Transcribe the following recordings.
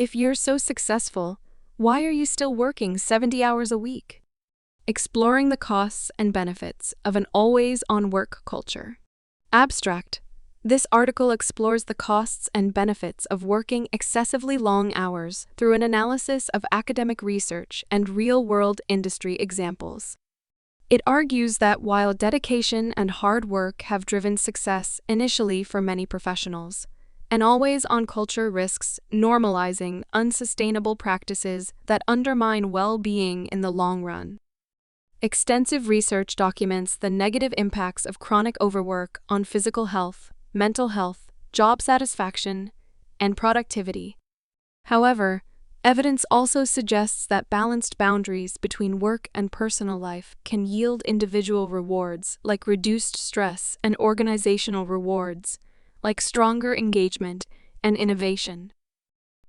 If you're so successful, why are you still working 70 hours a week? Exploring the costs and benefits of an always-on work culture. Abstract. This article explores the costs and benefits of working excessively long hours through an analysis of academic research and real-world industry examples. It argues that while dedication and hard work have driven success initially for many professionals, an always-on culture risks normalizing unsustainable practices that undermine well-being in the long run. Extensive research documents the negative impacts of chronic overwork on physical health, mental health, job satisfaction, and productivity. However, evidence also suggests that balanced boundaries between work and personal life can yield individual rewards like reduced stress and organizational rewards like stronger engagement and innovation.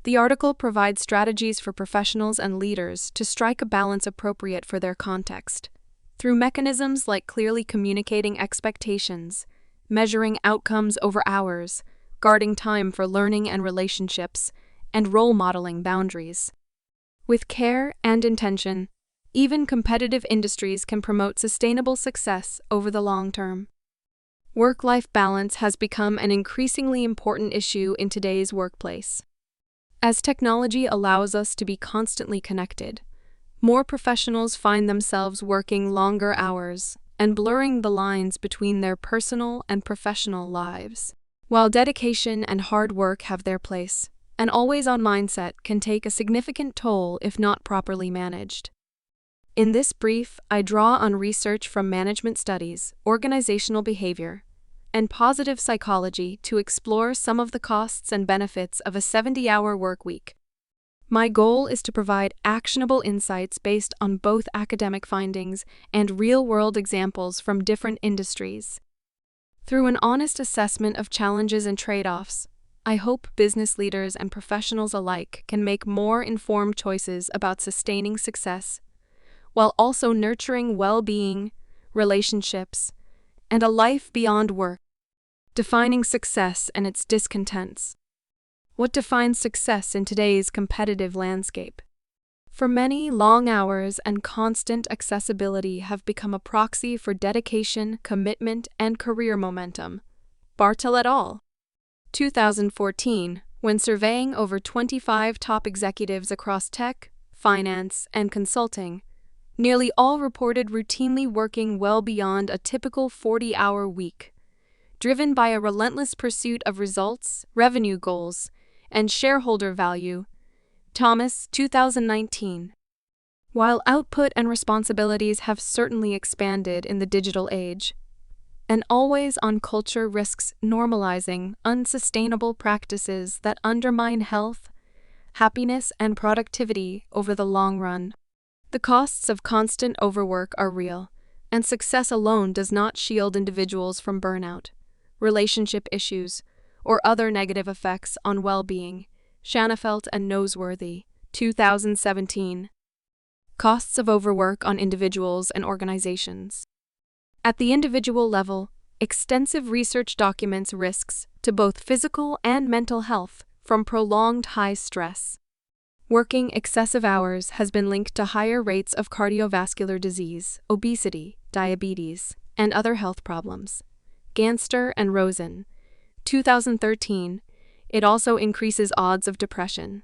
The article provides strategies for professionals and leaders to strike a balance appropriate for their context, through mechanisms like clearly communicating expectations, measuring outcomes over hours, guarding time for learning and relationships, and role modeling boundaries. With care and intention, even competitive industries can promote sustainable success over the long term. Work-life balance has become an increasingly important issue in today's workplace. As technology allows us to be constantly connected, more professionals find themselves working longer hours and blurring the lines between their personal and professional lives. While dedication and hard work have their place, an always-on mindset can take a significant toll if not properly managed. In this brief, I draw on research from management studies, organizational behavior, and positive psychology to explore some of the costs and benefits of a 70-hour work week. My goal is to provide actionable insights based on both academic findings and real-world examples from different industries. Through an honest assessment of challenges and trade-offs, I hope business leaders and professionals alike can make more informed choices about sustaining success, while also nurturing well-being, relationships, and a life beyond work. Defining success and its discontents. What defines success in today's competitive landscape? For many, long hours and constant accessibility have become a proxy for dedication, commitment, and career momentum. Bartel et al. 2014, when surveying over 25 top executives across tech, finance, and consulting, nearly all reported routinely working well beyond a typical 40-hour week, driven by a relentless pursuit of results, revenue goals, and shareholder value. Thomas, 2019. While output and responsibilities have certainly expanded in the digital age, an always-on culture risks normalizing unsustainable practices that undermine health, happiness, and productivity over the long run. The costs of constant overwork are real, and success alone does not shield individuals from burnout, relationship issues, or other negative effects on well-being. Shanafelt and Noseworthy, 2017. Costs of overwork on individuals and organizations. At the individual level, extensive research documents risks to both physical and mental health from prolonged high stress. Working excessive hours has been linked to higher rates of cardiovascular disease, obesity, diabetes, and other health problems. Ganster and Rosen, 2013. It also increases odds of depression,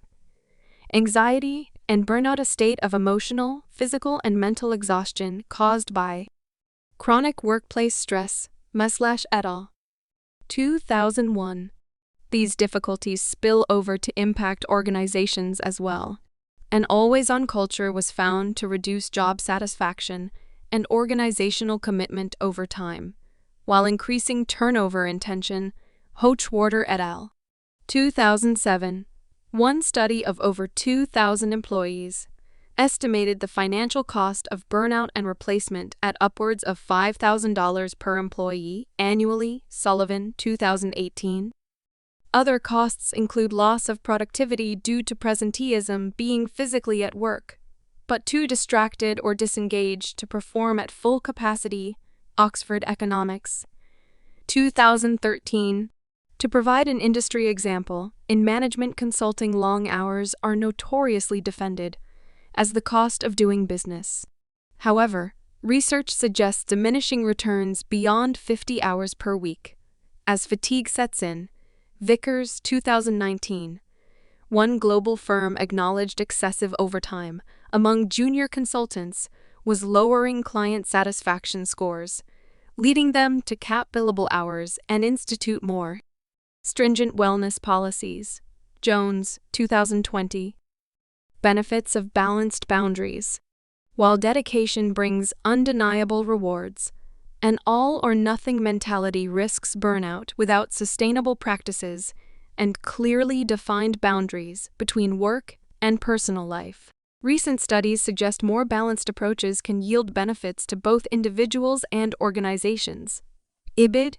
anxiety, and burnout, a state of emotional, physical, and mental exhaustion caused by chronic workplace stress. Meslash et al. 2001. These difficulties spill over to impact organizations as well. An always-on culture was found to reduce job satisfaction and organizational commitment over time, while increasing turnover and tension. Hochwarter et al. 2007. One study of over 2,000 employees estimated the financial cost of burnout and replacement at upwards of $5,000 per employee annually. Sullivan, 2018. Other costs include loss of productivity due to presenteeism, being physically at work, but too distracted or disengaged to perform at full capacity. Oxford Economics, 2013. To provide an industry example, in management consulting, long hours are notoriously defended as the cost of doing business. However, research suggests diminishing returns beyond 50 hours per week. As fatigue sets in, Vickers, 2019, one global firm acknowledged excessive overtime among junior consultants was lowering client satisfaction scores, leading them to cap billable hours and institute more stringent wellness policies. Jones, 2020. Benefits of balanced boundaries. While dedication brings undeniable rewards, an all-or-nothing mentality risks burnout without sustainable practices and clearly defined boundaries between work and personal life. Recent studies suggest more balanced approaches can yield benefits to both individuals and organizations. IBID.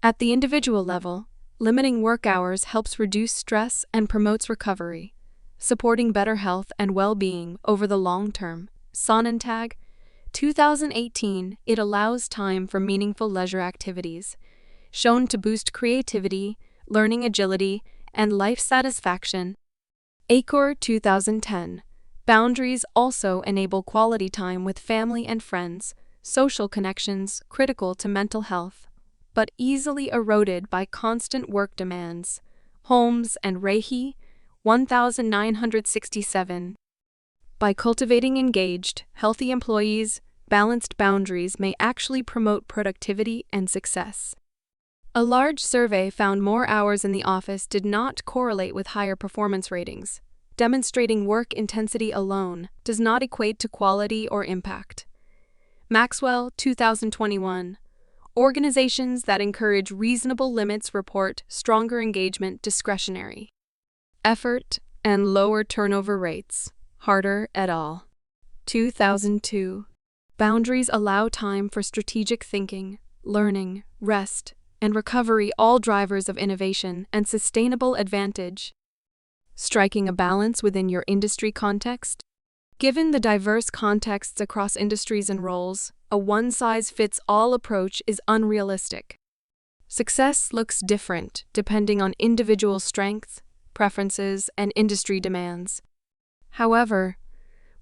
At the individual level, limiting work hours helps reduce stress and promotes recovery, supporting better health and well-being over the long term. Sonnentag, 2018. It allows time for meaningful leisure activities, shown to boost creativity, learning agility, and life satisfaction. Acor, 2010. Boundaries also enable quality time with family and friends, social connections critical to mental health, but easily eroded by constant work demands. Holmes and Rahe, 1967. By cultivating engaged, healthy employees, balanced boundaries may actually promote productivity and success. A large survey found more hours in the office did not correlate with higher performance ratings, demonstrating work intensity alone does not equate to quality or impact. Maxwell, 2021. Organizations that encourage reasonable limits report stronger engagement, discretionary effort, and lower turnover rates. Harder et al. 2002. Boundaries allow time for strategic thinking, learning, rest, and recovery, all drivers of innovation and sustainable advantage. Striking a balance within your industry context. Given the diverse contexts across industries and roles, a one-size-fits-all approach is unrealistic. Success looks different depending on individual strengths, preferences, and industry demands. However,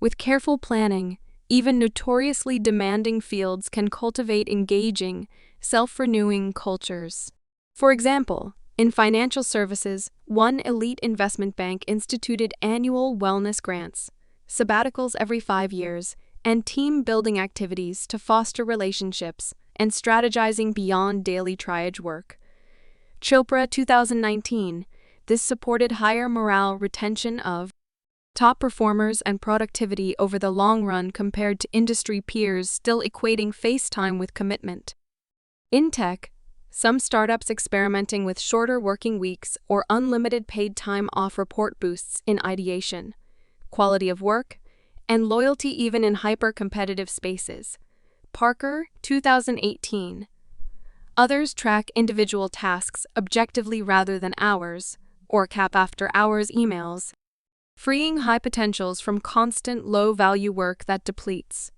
with careful planning, even notoriously demanding fields can cultivate engaging, self-renewing cultures. For example, in financial services, one elite investment bank instituted annual wellness grants, sabbaticals every 5 years, and team-building activities to foster relationships and strategizing beyond daily triage work. Chopra, 2019. This supported higher morale, retention of top performers, and productivity over the long run compared to industry peers still equating face time with commitment. In tech, some startups experimenting with shorter working weeks or unlimited paid time off report boosts in ideation, quality of work, and loyalty even in hyper-competitive spaces. Parker, 2018. Others track individual tasks objectively rather than hours, or cap after-hours emails, freeing high potentials from constant low-value work that depletes.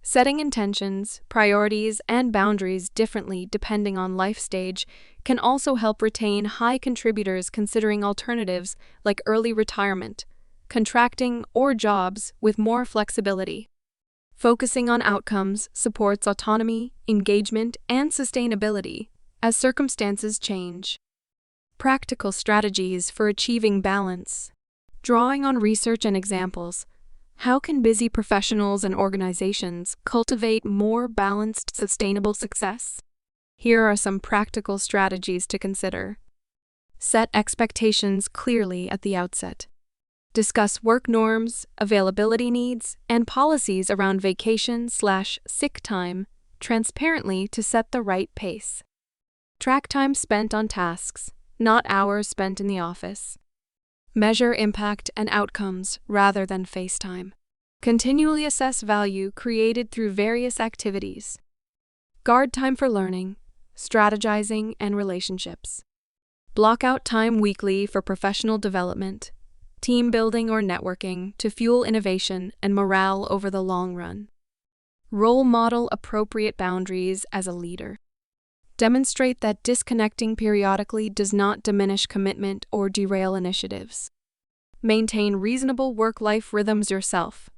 Setting intentions, priorities, and boundaries differently depending on life stage can also help retain high contributors considering alternatives like early retirement, contracting, or jobs with more flexibility. Focusing on outcomes supports autonomy, engagement, and sustainability as circumstances change. Practical strategies for achieving balance. Drawing on research and examples, how can busy professionals and organizations cultivate more balanced, sustainable success? Here are some practical strategies to consider. Set expectations clearly at the outset. Discuss work norms, availability needs, and policies around vacation/sick time transparently to set the right pace. Track time spent on tasks, not hours spent in the office. Measure impact and outcomes rather than face time. Continually assess value created through various activities. Guard time for learning, strategizing, and relationships. Block out time weekly for professional development, team building, or networking to fuel innovation and morale over the long run. Role model appropriate boundaries as a leader. Demonstrate that disconnecting periodically does not diminish commitment or derail initiatives. Maintain reasonable work-life rhythms yourself.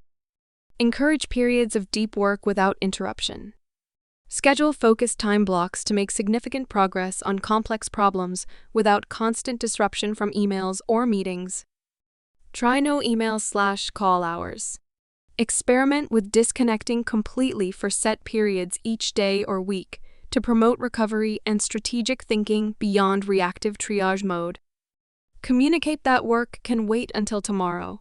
Encourage periods of deep work without interruption. Schedule focused time blocks to make significant progress on complex problems without constant disruption from emails or meetings. Try no email/call hours. Experiment with disconnecting completely for set periods each day or week to promote recovery and strategic thinking beyond reactive triage mode. Communicate that work can wait until tomorrow.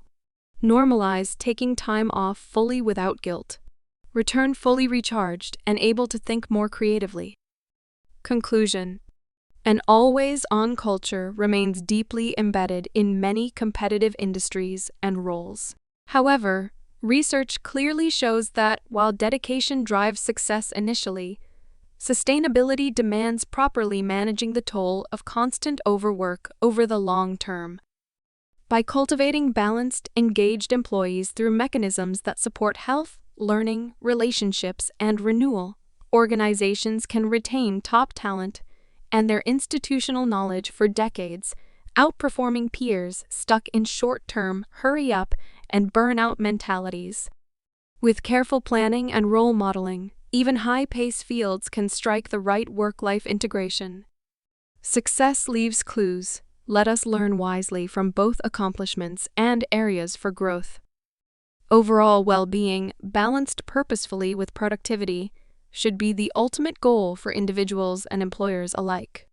Normalize taking time off fully without guilt. Return fully recharged and able to think more creatively. Conclusion: an always-on culture remains deeply embedded in many competitive industries and roles. However, research clearly shows that while dedication drives success initially, sustainability demands properly managing the toll of constant overwork over the long term. By cultivating balanced, engaged employees through mechanisms that support health, learning, relationships, and renewal, organizations can retain top talent and their institutional knowledge for decades, outperforming peers stuck in short-term, hurry-up, and burnout mentalities. With careful planning and role modeling, even high-paced fields can strike the right work-life integration. Success leaves clues. Let us learn wisely from both accomplishments and areas for growth. Overall well-being, balanced purposefully with productivity, should be the ultimate goal for individuals and employers alike.